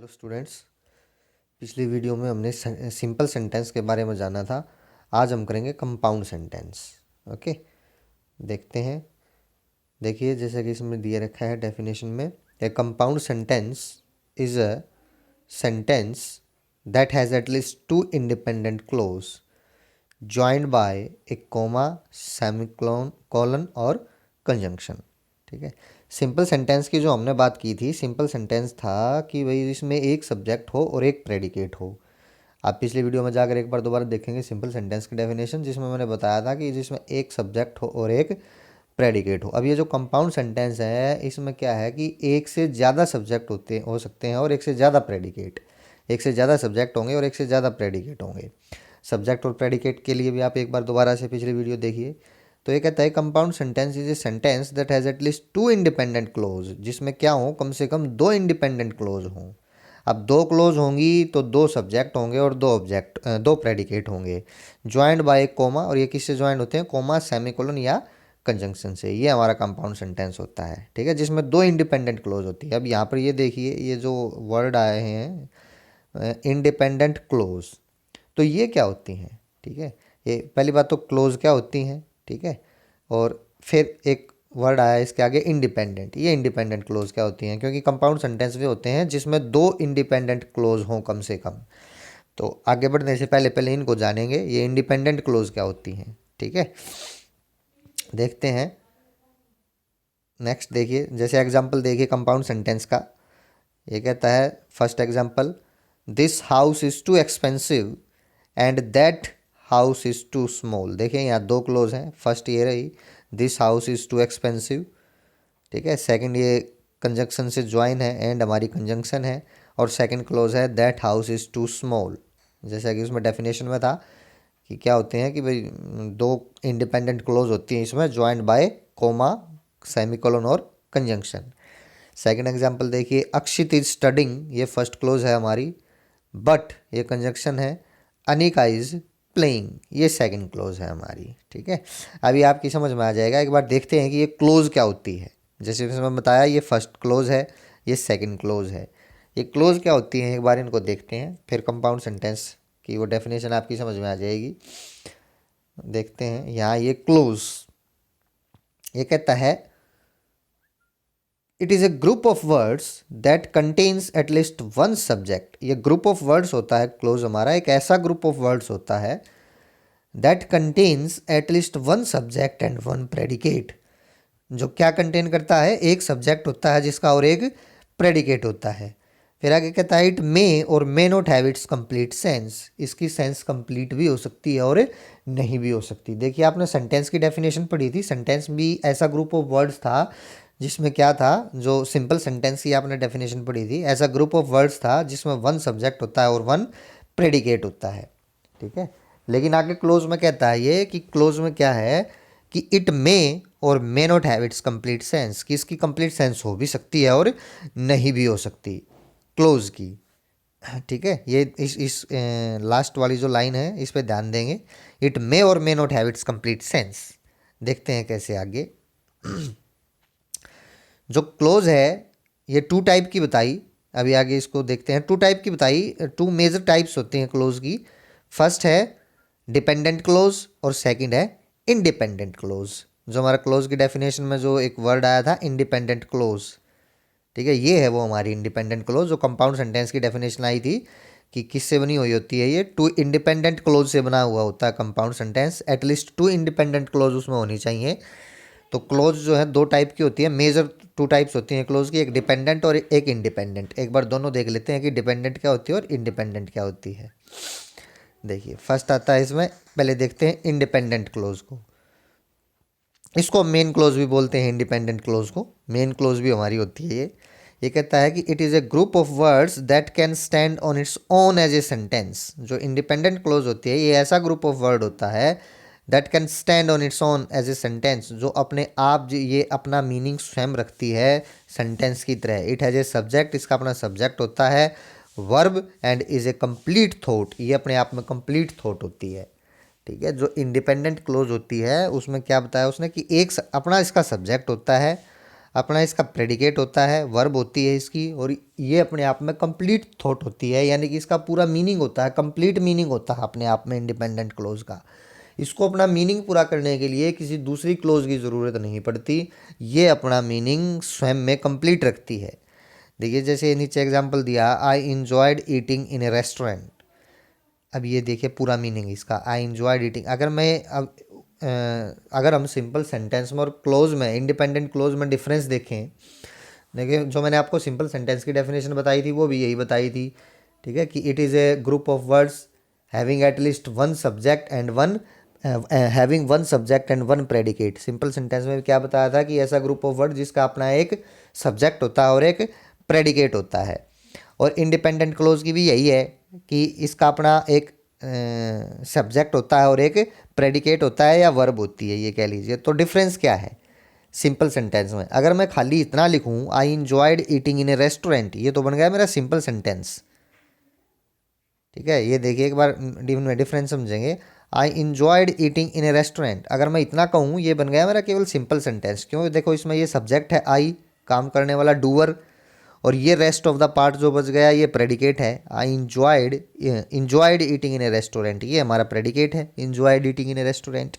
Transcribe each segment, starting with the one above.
Hello students. पिछली video में हमने सिंपल सेंटेंस के बारे में जाना था। आज हम करेंगे कंपाउंड सेंटेंस। ओके, देखते हैं। देखिए, जैसे कि इसमें दिया रखा है डेफिनेशन में, a compound sentence is a sentence that has at least two independent clause joined by a comma, semicolon colon और कंजंक्शन। ठीक है, सिंपल सेंटेंस की जो हमने बात की थी, सिंपल सेंटेंस था कि भाई इसमें एक सब्जेक्ट हो और एक प्रेडिकेट हो। आप पिछली वीडियो में जाकर एक बार दोबारा देखेंगे सिंपल सेंटेंस की डेफिनेशन, जिसमें मैंने बताया था कि जिसमें एक सब्जेक्ट हो और एक प्रेडिकेट हो। अब ये जो कंपाउंड सेंटेंस है, इसमें क्या है कि एक से ज़्यादा सब्जेक्ट हो सकते हैं और एक से ज़्यादा प्रेडिकेट। एक से ज़्यादा सब्जेक्ट होंगे और एक से ज़्यादा प्रेडिकेट होंगे। सब्जेक्ट और प्रेडिकेट के लिए भी आप एक बार दोबारा से पिछली वीडियो देखिए। तो ये कहता है compound sentence is a sentence that has at least to independent close, जिसमें क्या हो, कम से कम दो इंडिपेंडेंट क्लोज हों। अब दो क्लोज होंगी तो दो सब्जेक्ट होंगे और दो प्रेडिकेट होंगे, ज्वाइंड बाय एक कोमा। और ये किससे ज्वाइंड होते हैं? कोमा, सेमीकोलन या कंजंक्शन से। ये हमारा कंपाउंड सेंटेंस होता है। ठीक है, जिसमें दो इंडिपेंडेंट क्लोज होती है। अब यहाँ पर ये देखिए, ये जो वर्ड आए हैं इंडिपेंडेंट क्लोज, तो ये क्या होती हैं? ठीक है, ये पहली बात तो क्लोज क्या होती हैं। ठीक है, और फिर एक वर्ड आया इसके आगे इंडिपेंडेंट। ये इंडिपेंडेंट क्लोज क्या होती हैं? क्योंकि कंपाउंड सेंटेंस वे होते हैं जिसमें दो इंडिपेंडेंट क्लोज हों कम से कम। तो आगे बढ़ने से पहले पहले इनको जानेंगे, ये इंडिपेंडेंट क्लोज क्या होती हैं। ठीक है, देखते हैं। नेक्स्ट देखिए, जैसे एग्जाम्पल देखिए कंपाउंड सेंटेंस का। ये कहता है first example, this house is too expensive and that house is too small. देखिए यहाँ दो क्लोज हैं। फर्स्ट ये रही, this house is too expensive. ठीक है, सेकंड ये कंजंक्शन से ज्वाइन है, एंड हमारी कंजंक्शन है। और सेकंड क्लोज है that house is too small. जैसा कि उसमें डेफिनेशन में था कि क्या होते हैं कि भाई दो इंडिपेंडेंट क्लोज होती हैं इसमें, ज्वाइंड बाय कोमा, सेमीकोलन और कंजंक्शन। सेकंड एग्जांपल देखिए, अक्षित इज स्टडिंग, ये फर्स्ट क्लोज है हमारी, बट ये कंजंक्शन है। अनिका इज प्लेइंग, ये सेकंड क्लोज है हमारी। ठीक है, अभी आपकी समझ में आ जाएगा। एक बार देखते हैं कि ये क्लोज क्या होती है। जैसे मैंने बताया, ये फर्स्ट क्लोज है, ये सेकंड क्लोज है। ये क्लोज क्या होती हैं, एक बार इनको देखते हैं, फिर कंपाउंड सेंटेंस की वो डेफिनेशन आपकी समझ में आ जाएगी। देखते हैं यहाँ ये क्लोज, ये कहता है it is a group of words that contains at least one subject. ये ग्रुप ऑफ वर्ड्स होता है क्लोज हमारा, एक ऐसा ग्रुप ऑफ वर्ड्स होता है that contains at least one subject and one predicate. जो क्या कंटेन करता है? एक सब्जेक्ट होता है जिसका और एक प्रेडिकेट होता है। फिर आगे कहता है इट मे और may not have it's complete sense. इसकी सेंस कंप्लीट भी हो सकती है और नहीं भी हो सकती। देखिए, आपने सेंटेंस की डेफिनेशन पढ़ी थी। सेंटेंस भी ऐसा ग्रुप ऑफ वर्ड्स था जिसमें क्या था, जो सिंपल सेंटेंस की आपने डेफिनेशन पढ़ी थी, ऐसा ग्रुप ऑफ वर्ड्स था जिसमें वन सब्जेक्ट होता है और वन प्रेडिकेट होता है। ठीक है, लेकिन आगे क्लोज में कहता है ये कि क्लोज में क्या है कि इट मे और may not have it's complete sense, कि इसकी कंप्लीट सेंस हो भी सकती है और नहीं भी हो सकती क्लोज की। ठीक है, ये इस लास्ट वाली जो लाइन है इस पे ध्यान देंगे। इट मे और may not have it's complete sense. देखते हैं कैसे आगे। जो क्लोज है ये टू टाइप की बताई। अभी आगे इसको देखते हैं। टू टाइप की बताई, टू मेजर टाइप्स होती हैं क्लोज की। फर्स्ट है डिपेंडेंट क्लोज और सेकंड है इंडिपेंडेंट क्लोज। जो हमारा क्लोज की डेफिनेशन में जो एक वर्ड आया था इंडिपेंडेंट क्लोज, ठीक है, ये है वो हमारी इंडिपेंडेंट क्लोज। जो कंपाउंड सेंटेंस की डेफिनेशन आई थी कि किससे बनी हुई होती है, ये टू इंडिपेंडेंट क्लोज से बना हुआ होता है compound sentence. At least to independent close उसमें होनी चाहिए। तो क्लोज जो है दो टाइप की होती है, मेजर टू टाइप्स होती हैं क्लोज की, एक डिपेंडेंट और एक इंडिपेंडेंट। एक बार दोनों देख लेते हैं कि डिपेंडेंट क्या होती है और इंडिपेंडेंट क्या होती है। देखिए, फर्स्ट आता है इसमें, पहले देखते हैं इंडिपेंडेंट क्लोज को। इसको मेन क्लोज भी बोलते हैं, इंडिपेंडेंट क्लोज को मेन क्लोज भी हमारी होती है। ये कहता है कि it is a group of words that can stand on its own as a sentence. जो इंडिपेंडेंट क्लोज होती है, ये ऐसा ग्रुप ऑफ वर्ड होता है that can stand on its own as a sentence, जो अपने आप ये अपना मीनिंग स्वयं रखती है सेंटेंस की तरह। इट हैज़ ए सब्जेक्ट, इसका अपना सब्जेक्ट होता है, verb, and is a complete thought, ये अपने आप में कंप्लीट थॉट होती है। ठीक है, जो इंडिपेंडेंट क्लोज होती है उसमें क्या बताया उसने कि एक अपना इसका सब्जेक्ट होता है, अपना इसका प्रेडिकेट होता है, वर्ब होती है इसकी, और ये अपने आप में कंप्लीट थॉट होती है, यानी कि इसका पूरा मीनिंग होता है, कंप्लीट मीनिंग होता है अपने आप में इंडिपेंडेंट क्लोज का। इसको अपना मीनिंग पूरा करने के लिए किसी दूसरी क्लोज की ज़रूरत नहीं पड़ती, ये अपना मीनिंग स्वयं में कंप्लीट रखती है। देखिए जैसे नीचे एग्जांपल दिया, I enjoyed eating in a restaurant. अब ये देखिए पूरा मीनिंग इसका, आई इंजॉयड ईटिंग। अगर मैं अब अगर हम सिंपल सेंटेंस में और क्लोज में, इंडिपेंडेंट क्लोज में डिफरेंस देखें, देखिए जो मैंने आपको सिंपल सेंटेंस की डेफिनेशन बताई थी वो भी यही बताई थी, ठीक है, कि it is a group of words having at least one subject and one having one subject and one predicate. Simple sentence में क्या बताया था कि ऐसा ग्रुप ऑफ वर्ड जिसका अपना एक सब्जेक्ट होता है और एक प्रेडिकेट होता है। और इंडिपेंडेंट क्लोज की भी यही है कि इसका अपना एक सब्जेक्ट होता है और एक प्रेडिकेट होता है या वर्ब होती है, ये कह लीजिए। तो डिफरेंस क्या है सिंपल सेंटेंस में? अगर मैं खाली इतना लिखूं, I enjoyed eating in a restaurant, ये तो बन गया मेरा सिंपल सेंटेंस, ठीक है। ये देखिए एक बार डिफरेंस समझेंगे, I enjoyed eating in a restaurant, अगर मैं इतना कहूँ ये बन गया मेरा केवल सिंपल सेंटेंस। क्यों? देखो इसमें ये सब्जेक्ट है आई, काम करने वाला डूअर, और ये रेस्ट ऑफ द पार्ट जो बच गया ये प्रेडिकेट है। I enjoyed eating in a restaurant, ये हमारा प्रेडिकेट है, enjoyed eating in a restaurant.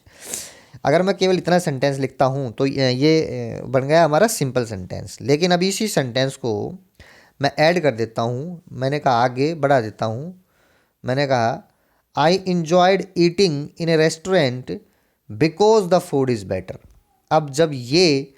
अगर मैं केवल इतना सेंटेंस लिखता हूँ तो ये बन गया हमारा सिंपल सेंटेंस। लेकिन अब इसी सेंटेंस को मैं ऐड कर देता हूँ, मैंने कहा आगे बढ़ा देता हूँ, मैंने कहा I enjoyed eating in a restaurant because the food is better. अब जब ये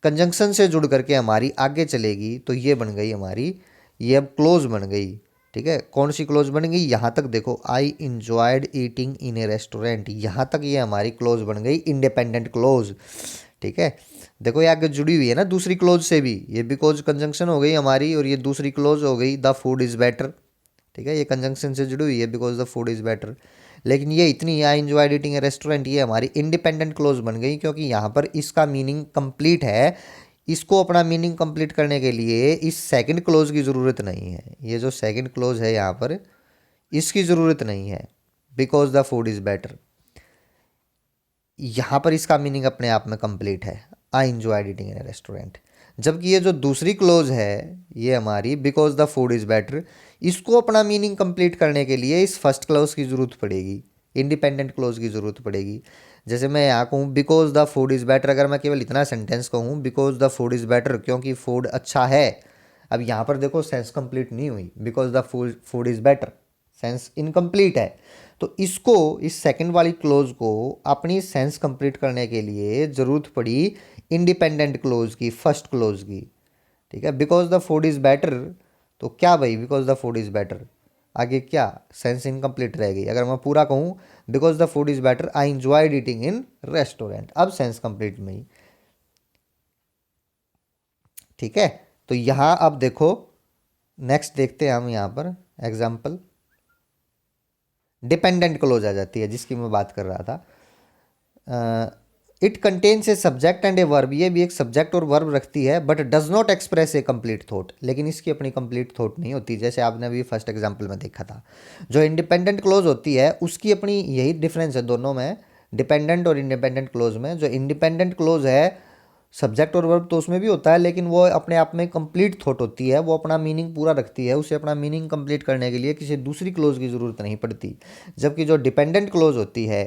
कंजंक्शन से जुड़ करके हमारी आगे चलेगी तो ये बन गई हमारी, ये अब क्लोज बन गई, ठीक है। कौन सी क्लोज बन गई? यहाँ तक देखो, I enjoyed eating in a restaurant, यहाँ तक ये हमारी क्लोज बन गई, इंडिपेंडेंट क्लोज, ठीक है। देखो ये आगे जुड़ी हुई है ना दूसरी क्लोज से भी, ये बिकॉज कंजंक्शन हो गई हमारी, और ये दूसरी क्लोज हो गई द फूड इज़ बेटर, ठीक है। ये कंजंक्शन से जुड़ी हुई है because the food is better. लेकिन ये इतनी, आई इंजॉयड ईटिंग ए रेस्टोरेंट, ये हमारी इंडिपेंडेंट क्लोज बन गई, क्योंकि यहाँ पर इसका मीनिंग कंप्लीट है। इसको अपना मीनिंग कंप्लीट करने के लिए इस सेकंड क्लोज की ज़रूरत नहीं है। ये जो सेकंड क्लोज है यहाँ पर, इसकी ज़रूरत नहीं है, because the food is better. यहाँ पर इसका मीनिंग अपने आप में कंप्लीट है, I enjoyed eating in a restaurant. जबकि ये जो दूसरी क्लोज है ये हमारी, because the food is better, इसको अपना मीनिंग कंप्लीट करने के लिए इस फर्स्ट क्लोज की ज़रूरत पड़ेगी, इंडिपेंडेंट क्लोज की ज़रूरत पड़ेगी। जैसे मैं यहाँ कहूँ because the food is better, अगर मैं केवल इतना सेंटेंस कहूँ because the food is better, क्योंकि फूड अच्छा है। अब यहाँ पर देखो सेंस कंप्लीट नहीं हुई, because the food is better, sense incomplete है। तो इसको, इस सेकंड वाली क्लोज को अपनी सेंस कंप्लीट करने के लिए ज़रूरत पड़ी इंडिपेंडेंट क्लोज की, फर्स्ट क्लोज की, ठीक है। Because the food is better, तो क्या भाई, because the food is better, आगे क्या, सेंस इनकम्प्लीट रह गई। अगर मैं पूरा कहूँ because the food is better I enjoyed eating in restaurant, अब सेंस कंप्लीट में ही, ठीक है। तो यहाँ अब देखो नेक्स्ट देखते हैं हम यहाँ पर एग्जाम्पल, डिपेंडेंट क्लोज आ जाती है जिसकी मैं बात कर रहा था। It contains a subject and a verb, ये भी एक सब्जेक्ट और वर्ब रखती है, but does not express A complete thought, लेकिन इसकी अपनी कंप्लीट थॉट नहीं होती, जैसे आपने अभी फर्स्ट एग्जांपल में देखा था। जो इंडिपेंडेंट क्लोज होती है उसकी अपनी, यही डिफरेंस है दोनों में, डिपेंडेंट और इंडिपेंडेंट क्लोज में। जो इंडिपेंडेंट क्लोज है सब्जेक्ट और वर्ब तो उसमें भी होता है, लेकिन वो अपने आप में कंप्लीट थॉट होती है, वो अपना मीनिंग पूरा रखती है, उसे अपना मीनिंग कंप्लीट करने के लिए किसी दूसरी क्लोज की ज़रूरत नहीं पड़ती। जबकि जो डिपेंडेंट क्लोज होती है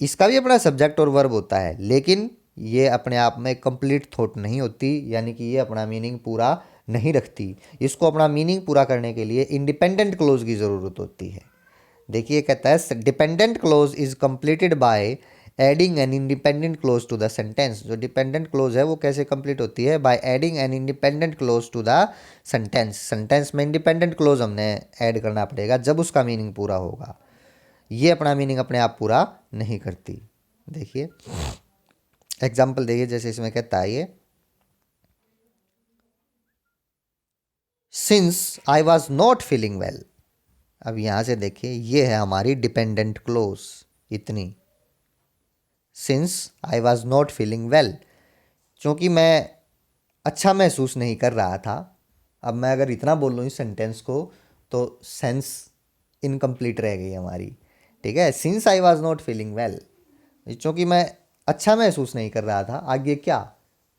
इसका भी अपना सब्जेक्ट और वर्ब होता है, लेकिन ये अपने आप में कंप्लीट थॉट नहीं होती, यानी कि ये अपना मीनिंग पूरा नहीं रखती। इसको अपना मीनिंग पूरा करने के लिए इंडिपेंडेंट क्लोज की ज़रूरत होती है। देखिए कहता है dependent clause is completed by adding an independent clause to the sentence. जो डिपेंडेंट क्लोज है वो कैसे कंप्लीट होती है? By adding an independent clause to the sentence. Sentence में इंडिपेंडेंट क्लोज हमने ऐड करना पड़ेगा जब उसका मीनिंग पूरा होगा। ये अपना मीनिंग अपने आप पूरा नहीं करती। देखिए एग्जाम्पल देखिए, जैसे इसमें कहता है ये, since I was not feeling well. अब यहां से देखिए ये है हमारी डिपेंडेंट क्लोज, इतनी, since I was not feeling well, क्योंकि मैं अच्छा महसूस नहीं कर रहा था। अब मैं अगर इतना बोल लूँ इस सेंटेंस को तो सेंस इनकम्प्लीट रह गई हमारी, ठीक है। Since I was not feeling well, क्योंकि मैं अच्छा महसूस नहीं कर रहा था, आगे क्या,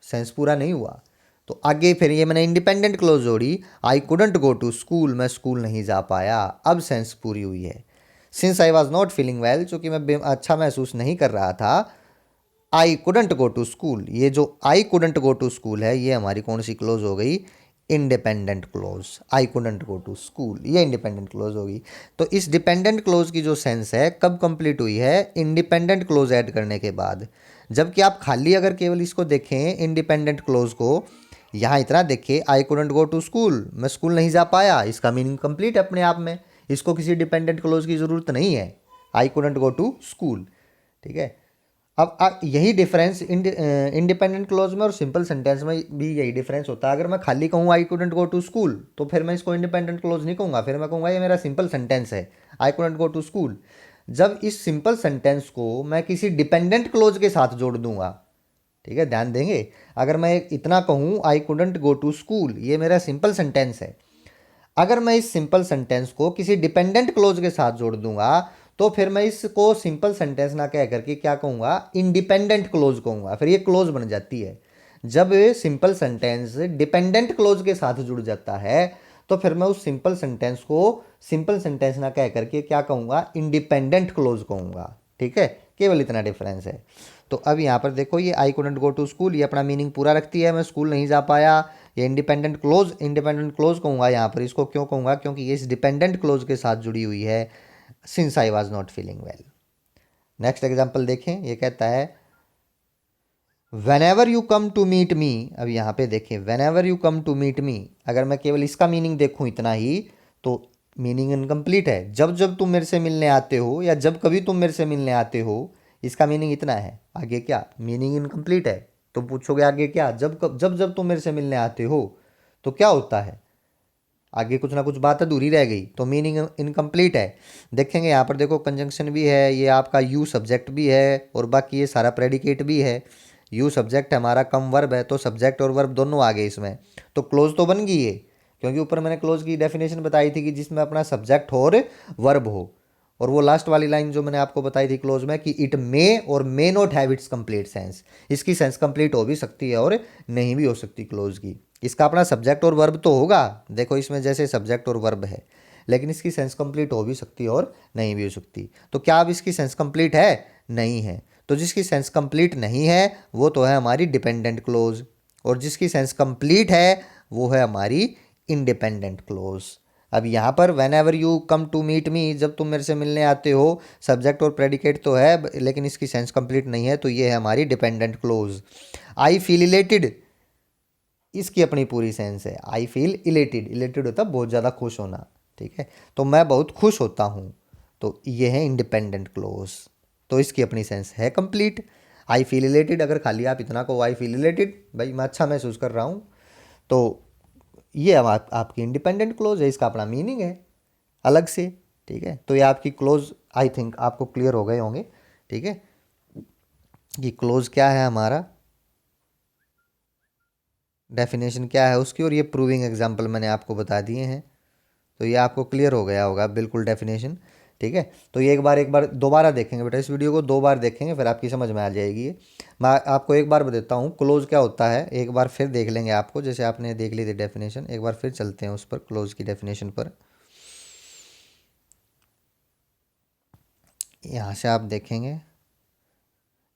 सेंस पूरा नहीं हुआ। तो आगे फिर ये मैंने इंडिपेंडेंट क्लोज जोड़ी, I couldn't go to school, मैं स्कूल नहीं जा पाया। अब सेंस पूरी हुई है। Since I was not feeling well, चूंकि मैं अच्छा महसूस नहीं कर रहा था, I couldn't go to school. ये जो I couldn't go to school है ये हमारी कौन सी क्लोज हो गई? Independent clause. I couldn't go to school ये इंडिपेंडेंट क्लोज होगी। तो इस डिपेंडेंट क्लोज की जो सेंस है कब कंप्लीट हुई है? इंडिपेंडेंट क्लोज ऐड करने के बाद। जबकि आप खाली अगर केवल इसको देखें इंडिपेंडेंट क्लोज को, यहाँ इतना देखिए, I couldn't go to school, मैं स्कूल नहीं जा पाया, इसका मीनिंग कंप्लीट है अपने आप में, इसको किसी डिपेंडेंट क्लोज की ज़रूरत नहीं है। I couldn't go to school, ठीक है। अब यही डिफरेंस इंडिपेंडेंट क्लोज में और सिंपल सेंटेंस में भी यही डिफरेंस होता है। अगर मैं खाली कहूँ I couldn't go to school तो फिर मैं इसको इंडिपेंडेंट क्लोज नहीं कहूँगा, फिर मैं कहूँगा ये मेरा सिंपल सेंटेंस है, I couldn't go to school. जब इस सिंपल सेंटेंस को मैं किसी डिपेंडेंट क्लोज के साथ जोड़ दूंगा, ठीक है, ध्यान देंगे, अगर मैं इतना कहूँ I couldn't go to school, ये मेरा सिंपल सेंटेंस है। अगर मैं इस सिंपल सेंटेंस को किसी डिपेंडेंट क्लोज के साथ जोड़ दूंगा तो फिर मैं इसको सिंपल सेंटेंस ना कह करके क्या कहूँगा? इंडिपेंडेंट क्लोज कहूँगा, फिर ये क्लोज बन जाती है। जब सिंपल सेंटेंस डिपेंडेंट क्लोज के साथ जुड़ जाता है तो फिर मैं उस सिंपल सेंटेंस को सिंपल सेंटेंस ना कह करके क्या कहूँगा? इंडिपेंडेंट क्लोज कहूँगा, ठीक है। केवल इतना डिफरेंस है। तो अब यहाँ पर देखो, ये I couldn't go to school ये अपना मीनिंग पूरा रखती है, मैं स्कूल नहीं जा पाया, ये इंडिपेंडेंट क्लोज कहूँगा यहाँ पर। इसको क्यों कहूँगा? क्योंकि ये इस डिपेंडेंट क्लोज के साथ जुड़ी हुई है, since I was not feeling well. Next example देखें, ये कहता है whenever you come to meet me. अब यहाँ पे देखें, whenever you come to meet me, अगर मैं केवल इसका मीनिंग देखूँ इतना ही तो मीनिंग इनकम्प्लीट है। जब जब तुम मेरे से मिलने आते हो या जब कभी तुम मेरे से मिलने आते हो, इसका मीनिंग इतना है। आगे क्या? मीनिंग इनकम्प्लीट है। तो पूछोगे आगे क्या? जब तुम मेरे से मिलने आते हो तो क्या होता है? आगे कुछ ना कुछ बात अधूरी रह गई, तो मीनिंग इनकम्प्लीट है। देखेंगे यहाँ पर देखो, कंजंक्शन भी है, ये आपका यू सब्जेक्ट भी है और बाकी ये सारा प्रेडिकेट भी है। यू सब्जेक्ट हमारा कम वर्ब है, तो सब्जेक्ट और वर्ब दोनों आ गए इसमें, तो क्लोज तो बन गई है। क्योंकि ऊपर मैंने क्लोज की डेफिनेशन बताई थी कि जिसमें अपना सब्जेक्ट हो और वर्ब हो, और वो लास्ट वाली लाइन जो मैंने आपको बताई थी क्लोज में कि इट मे और may not have it's complete sense, इसकी सेंस कंप्लीट हो भी सकती है और नहीं भी हो सकती क्लोज की। इसका अपना सब्जेक्ट और वर्ब तो होगा, देखो इसमें जैसे सब्जेक्ट और वर्ब है, लेकिन इसकी सेंस कंप्लीट हो भी सकती है और नहीं भी हो सकती। तो क्या अब इसकी सेंस कंप्लीट है? नहीं है। तो जिसकी सेंस कंप्लीट नहीं है वो तो है हमारी डिपेंडेंट क्लोज, और जिसकी सेंस कंप्लीट है वो है हमारी इंडिपेंडेंट क्लोज। अब यहाँ पर whenever you come to meet me, जब तुम मेरे से मिलने आते हो, सब्जेक्ट और प्रेडिकेट तो है लेकिन इसकी सेंस कंप्लीट नहीं है, तो ये है हमारी dependent clause. I feel elated, इसकी अपनी पूरी सेंस है। आई फील इलेटेड, इलेटेड होता है बहुत ज़्यादा खुश होना, ठीक है, तो मैं बहुत खुश होता हूँ, तो ये है इंडिपेंडेंट क्लोज, तो इसकी अपनी सेंस है कंप्लीट। आई फील इलेटेड, अगर खाली आप इतना को आई फील इलेटेड, भाई मैं अच्छा महसूस कर रहा हूँ, तो ये अब आपकी इंडिपेंडेंट क्लोज है, इसका अपना मीनिंग है अलग से, ठीक है। तो ये आपकी क्लोज आई थिंक आपको क्लियर हो गए होंगे, ठीक है, कि क्लोज क्या है हमारा, डेफिनेशन क्या है उसकी, और ये प्रूविंग एग्जांपल मैंने आपको बता दिए हैं, तो ये आपको क्लियर हो गया होगा बिल्कुल डेफिनेशन, ठीक है। तो ये एक बार दोबारा देखेंगे बेटा, इस वीडियो को 2 बार देखेंगे फिर आपकी समझ में आ जाएगी ये। मैं आपको एक बार बता देता हूँ क्लोज क्या होता है, एक बार फिर देख लेंगे आपको, जैसे आपने देख ली थी डेफिनेशन, एक बार फिर चलते हैं उस पर, क्लोज की डेफिनेशन पर। यहाँ से आप देखेंगे,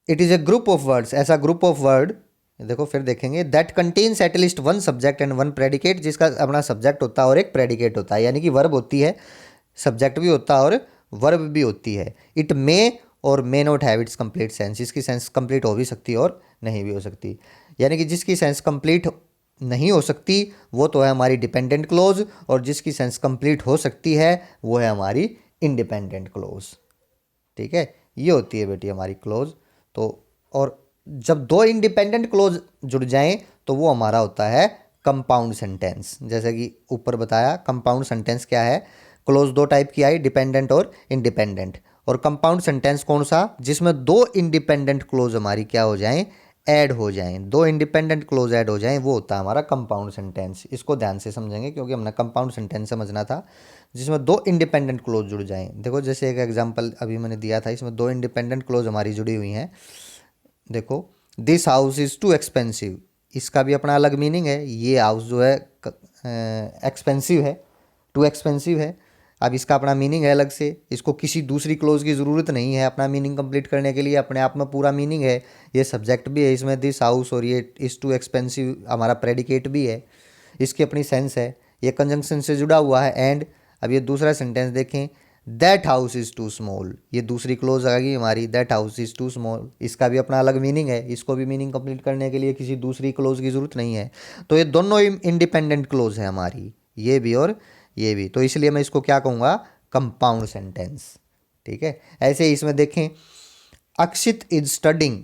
it is a group of words, ऐसा ग्रुप ऑफ वर्ड, देखो फिर देखेंगे, that contains at least one subject and one predicate, जिसका अपना सब्जेक्ट होता है और एक प्रेडिकेट होता है, यानी कि वर्ब होती है, सब्जेक्ट भी होता है और वर्ब भी होती है। इट मे और may not have it's complete sense, इसकी सेंस कंप्लीट हो भी सकती है और नहीं भी हो सकती, यानी कि जिसकी सेंस कंप्लीट नहीं हो सकती वो तो है हमारी डिपेंडेंट क्लोज, और जिसकी सेंस कंप्लीट हो सकती है वो है हमारी इंडिपेंडेंट क्लोज, ठीक है। ये होती है बेटी हमारी क्लोज। तो और जब दो इंडिपेंडेंट क्लोज जुड़ जाएं तो वो हमारा होता है कंपाउंड सेंटेंस। जैसे कि ऊपर बताया, कंपाउंड सेंटेंस क्या है, क्लोज 2 टाइप की आई, डिपेंडेंट और इंडिपेंडेंट। और कंपाउंड सेंटेंस कौन सा? जिसमें 2 इंडिपेंडेंट क्लोज हमारी क्या हो जाएं, ऐड हो जाएं, 2 इंडिपेंडेंट क्लोज ऐड हो जाएं, वो होता है हमारा कंपाउंड सेंटेंस। इसको ध्यान से समझेंगे क्योंकि हमने कंपाउंड सेंटेंस समझना था, जिसमें 2 इंडिपेंडेंट क्लोज जुड़ जाएं। देखो जैसे एक एग्जांपल अभी मैंने दिया था, इसमें 2 इंडिपेंडेंट क्लोज हमारी जुड़ी हुई हैं। देखो, this house is too expensive, इसका भी अपना अलग मीनिंग है। ये हाउस जो है एक्सपेंसिव है, टू एक्सपेंसिव है। अब इसका अपना मीनिंग है अलग से, इसको किसी दूसरी क्लोज की ज़रूरत नहीं है अपना मीनिंग कंप्लीट करने के लिए, अपने आप में पूरा मीनिंग है। ये सब्जेक्ट भी है इसमें दिस हाउस, और ये इज़ टू एक्सपेंसिव हमारा प्रेडिकेट भी है, इसकी अपनी सेंस है। ये कंजंक्शन से जुड़ा हुआ है एंड। अब ये दूसरा सेंटेंस देखें, that house is too small, ये दूसरी क्लोज आ गई हमारी, that house is too small. इसका भी अपना अलग मीनिंग है, इसको भी मीनिंग कंप्लीट करने के लिए किसी दूसरी क्लोज की ज़रूरत नहीं है। तो ये दोनों इंडिपेंडेंट क्लोज है हमारी, ये भी और ये भी। तो इसलिए मैं इसको क्या कहूँगा, कंपाउंड सेंटेंस। ठीक है। ऐसे ही इसमें देखें, अक्षित इज स्टडिंग,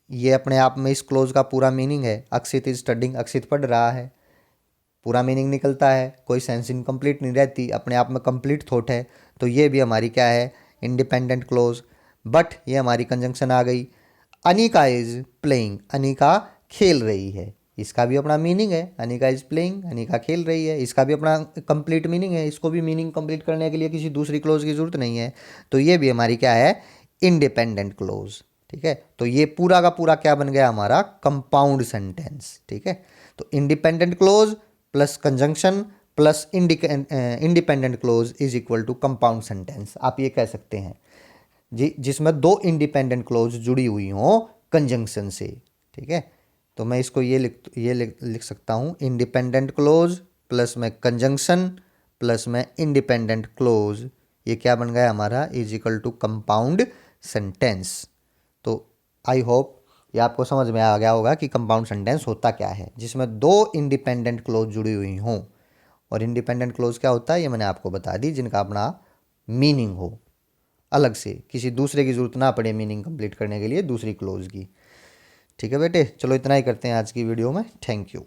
ये अपने आप में इस क्लोज का पूरा मीनिंग है। अक्षित इज स्टडिंग, अक्षित पढ़ रहा है, पूरा मीनिंग निकलता है, कोई सेंस इनकम्प्लीट नहीं रहती, अपने आप में कंप्लीट थॉट है। तो ये भी हमारी क्या है, इंडिपेंडेंट क्लोज। बट ये हमारी कंजंक्शन आ गई, अनिका इज प्लेइंग, अनिका खेल रही है, इसका भी अपना मीनिंग है। अनिका इज प्लेइंग, अनिका खेल रही है, इसका भी अपना कंप्लीट मीनिंग है। इसको भी मीनिंग कंप्लीट करने के लिए किसी दूसरी क्लोज की जरूरत नहीं है। तो ये भी हमारी क्या है, इंडिपेंडेंट क्लोज। ठीक है। तो ये पूरा का पूरा क्या बन गया हमारा, कंपाउंड सेंटेंस। ठीक है। तो independent clause plus conjunction plus independent clause is equal to compound sentence, आप ये कह सकते हैं जी, जिसमें दो इंडिपेंडेंट क्लोज जुड़ी हुई हों कंजंक्शन से। ठीक है। तो मैं इसको ये लिख सकता हूँ, इंडिपेंडेंट क्लोज प्लस में कंजंक्शन प्लस में इंडिपेंडेंट क्लोज, ये क्या बन गया हमारा, is equal to compound sentence. तो आई होप ये आपको समझ में आ गया होगा कि कंपाउंड सेंटेंस होता क्या है, जिसमें दो इंडिपेंडेंट क्लोज जुड़ी हुई हों। और इंडिपेंडेंट क्लोज क्या होता है ये मैंने आपको बता दी, जिनका अपना मीनिंग हो अलग से, किसी दूसरे की ज़रूरत ना पड़े मीनिंग कंप्लीट करने के लिए दूसरी क्लोज की। ठीक है बेटे, चलो इतना ही करते हैं आज की वीडियो में। Thank you.